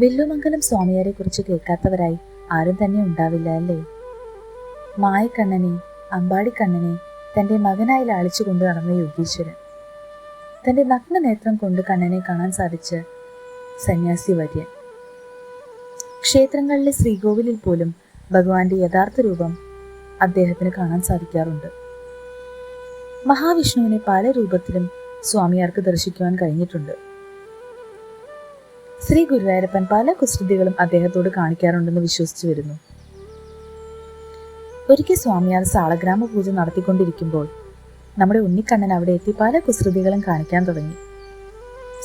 വില്ലുമംഗലം സ്വാമിയാരെ കുറിച്ച് കേൾക്കാത്തവരായി ആരും തന്നെ ഉണ്ടാവില്ല അല്ലേ? മായക്കണ്ണനെ, അമ്പാടിക്കണ്ണനെ തന്റെ മകനായി ലാളിച്ചു കൊണ്ട് നടന്ന യോഗീശ്വരൻ, തന്റെ നഗ്ന നേത്രം കൊണ്ട് കണ്ണനെ കാണാൻ സാധിച്ച സന്യാസി വര്യൻ. ക്ഷേത്രങ്ങളിലെ ശ്രീകോവിലിൽ പോലും ഭഗവാന്റെ യഥാർത്ഥ രൂപം അദ്ദേഹത്തിന് കാണാൻ സാധിക്കാറുണ്ട്. മഹാവിഷ്ണുവിനെ പല രൂപത്തിലും സ്വാമിയാർക്ക് ദർശിക്കുവാൻ കഴിഞ്ഞിട്ടുണ്ട്. ശ്രീ ഗുരുവായൂരപ്പൻ പല കുസൃതികളും അദ്ദേഹത്തോട് കാണിക്കാറുണ്ടെന്ന് വിശ്വസിച്ചു വരുന്നു. ഒരിക്കൽ സ്വാമിയാർ സാളഗ്രാമ പൂജ നടത്തിക്കൊണ്ടിരിക്കുമ്പോൾ നമ്മുടെ ഉണ്ണിക്കണ്ണൻ അവിടെ എത്തി പല കുസൃതികളും കാണിക്കാൻ തുടങ്ങി.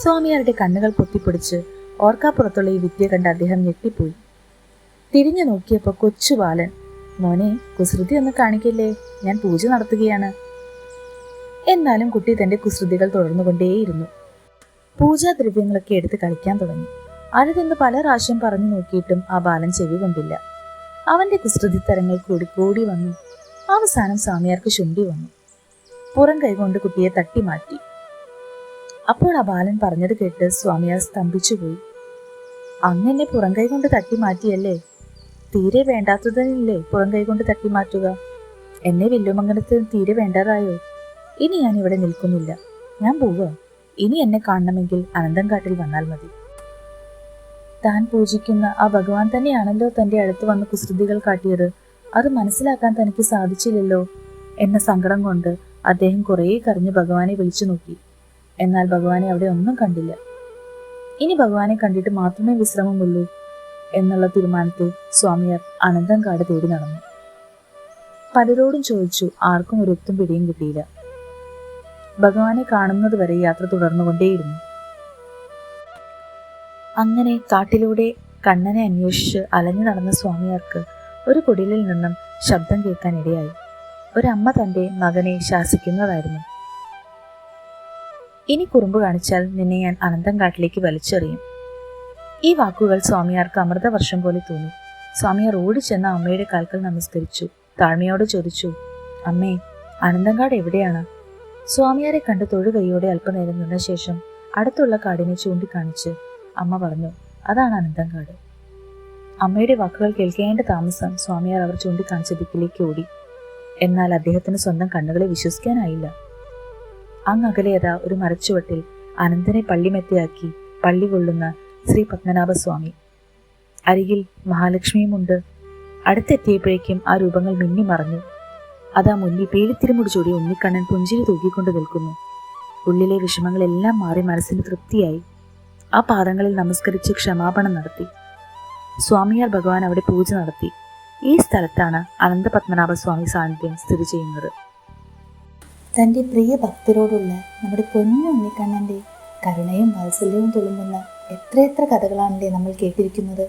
സ്വാമിയാരുടെ കണ്ണുകൾ പൊത്തിപ്പിടിച്ച് ഓർക്കാപ്പുറത്തുള്ള ഈ വിദ്യ കണ്ട് അദ്ദേഹം ഞെട്ടിപ്പോയി. തിരിഞ്ഞു നോക്കിയപ്പോൾ കൊച്ചു ബാലൻ, മോനെ കുസൃതി ഒന്ന് കാണിക്കില്ലേ, ഞാൻ പൂജ നടത്തുകയാണ്. എന്നാലും കുട്ടി തന്റെ കുസൃതികൾ തുടർന്നുകൊണ്ടേയിരുന്നു. പൂജാദ്രവ്യങ്ങളൊക്കെ എടുത്ത് കളിക്കാൻ തുടങ്ങി. അരുതെന്ന് പല പ്രാവശ്യം പറഞ്ഞു നോക്കിയിട്ടും ആ ബാലൻ ചെവി കൊണ്ടില്ല. അവന്റെ കുസൃതി തരങ്ങൾ കൂടി കൂടി വന്നു. അവസാനം സ്വാമിയാർക്ക് ശുണ്ഠി വന്നു. പുറം കൈകൊണ്ട് കുട്ടിയെ തട്ടി മാറ്റി. അപ്പോൾ ആ ബാലൻ പറഞ്ഞത് കേട്ട് സ്വാമിയാർ സ്തംഭിച്ചുപോയി. അങ്ങനെ പുറം കൈ കൊണ്ട് തട്ടി മാറ്റിയല്ലേ? തീരെ വേണ്ടാത്തതല്ലേ പുറം കൈ കൊണ്ട് തട്ടി മാറ്റുക? എന്നെ വില്ലുമംഗലത്തിന് തീരെ വേണ്ടതായോ? ഇനി ഞാൻ ഇവിടെ നിൽക്കുന്നില്ല, ഞാൻ പോവുക. ഇനി എന്നെ കാണണമെങ്കിൽ അനന്തൻകാട്ടിൽ വന്നാൽ മതി. താൻ പൂജിക്കുന്ന ആ ഭഗവാൻ തന്നെയാണല്ലോ തന്റെ അടുത്ത് വന്ന് കുസൃതികൾ കാട്ടിയത്. അത് മനസ്സിലാക്കാൻ തനിക്ക് സാധിച്ചില്ലല്ലോ എന്ന സങ്കടം കൊണ്ട് അദ്ദേഹം കുറേ കരഞ്ഞ് ഭഗവാനെ വിളിച്ചു നോക്കി. എന്നാൽ ഭഗവാനെ അവിടെ ഒന്നും കണ്ടില്ല. ഇനി ഭഗവാനെ കണ്ടിട്ട് മാത്രമേ വിശ്രമമുള്ളൂ എന്നുള്ള തീരുമാനത്തിൽ സ്വാമിയാർ അനന്തൻകാട് തേടി നടന്നു. പലരോടും ചോദിച്ചു, ആർക്കും ഒരു ഒത്തും പിടിയും കിട്ടിയില്ല. ഭഗവാനെ കാണുന്നത് വരെ യാത്ര തുടർന്നുകൊണ്ടേയിരുന്നു. അങ്ങനെ കാട്ടിലൂടെ കണ്ണനെ അന്വേഷിച്ച് അലഞ്ഞു നടന്ന സ്വാമിയാർക്ക് ഒരു കുടിലിൽ നിന്നും ശബ്ദം കേൾക്കാൻ ഇടയായി. ഒരമ്മ തന്റെ മകനെ ശാസിക്കുന്നതായിരുന്നു. ഇനി കുറുമ്പ് കാണിച്ചാൽ നിന്നെ ഞാൻ അനന്തൻകാട്ടിലേക്ക് വലിച്ചെറിയും. ഈ വാക്കുകൾ സ്വാമിയാർക്ക് അമൃതവർഷം പോലെ തോന്നി. സ്വാമിയാർ ഓടിച്ചെന്ന അമ്മയുടെ കാൽക്കൽ നമസ്കരിച്ചു. താഴ്മയോട് ചോദിച്ചു, അമ്മേ, അനന്തൻകാട് എവിടെയാണ്? സ്വാമിയാരെ കണ്ട് തൊഴുകൈയോടെ അല്പനേരം നിന്ന ശേഷം അടുത്തുള്ള കാടിനെ ചൂണ്ടിക്കാണിച്ച് അമ്മ പറഞ്ഞു, അതാണ് അനന്തൻകാട്. അമ്മയുടെ വാക്കുകൾ കേൾക്കേണ്ട താമസം സ്വാമിയാർ അവർ ചൂണ്ടിക്കാണിച്ച ദിക്കിലേക്ക് ഓടി. എന്നാൽ അദ്ദേഹത്തിന് സ്വന്തം കണ്ണുകളെ വിശ്വസിക്കാനായില്ല. അങ്ങകലെയതാ ഒരു മരച്ചുവട്ടിൽ അനന്തനെ പള്ളിമെത്തയാക്കി പള്ളി കൊള്ളുന്ന ശ്രീ പത്മനാഭസ്വാമി. അരികിൽ മഹാലക്ഷ്മിയുമുണ്ട്. അടുത്തെത്തിയപ്പോഴേക്കും ആ രൂപങ്ങൾ മിന്നി മറഞ്ഞു. അതാ മുന്നിൽ പേലിത്തിരിമുടി ചൂടി ഉണ്ണിക്കണ്ണൻ പുഞ്ചിരി തൂക്കിക്കൊണ്ട് നിൽക്കുന്നു. ഉള്ളിലെ വിഷമങ്ങളെല്ലാം മാറി മനസ്സിന് തൃപ്തിയായി. ആ പാദങ്ങളിൽ നമസ്കരിച്ച് ക്ഷമാപണം നടത്തി. സ്വാമിയാർ ഭഗവാൻ അവിടെ പൂജ നടത്തി. ഈ സ്ഥലത്താണ് അനന്തപത്മനാഭസ്വാമി സാന്നിധ്യം സ്ഥിതി ചെയ്യുന്നത്. തൻ്റെ പ്രിയ ഭക്തരോടുള്ള നമ്മുടെ പൊന്നു ഉണ്ണിക്കണ്ണൻ്റെ കരുണയും വാത്സല്യവും തുളുമ്പുന്ന എത്രയെത്ര കഥകളാണല്ലേ നമ്മൾ കേട്ടിരിക്കുന്നത്.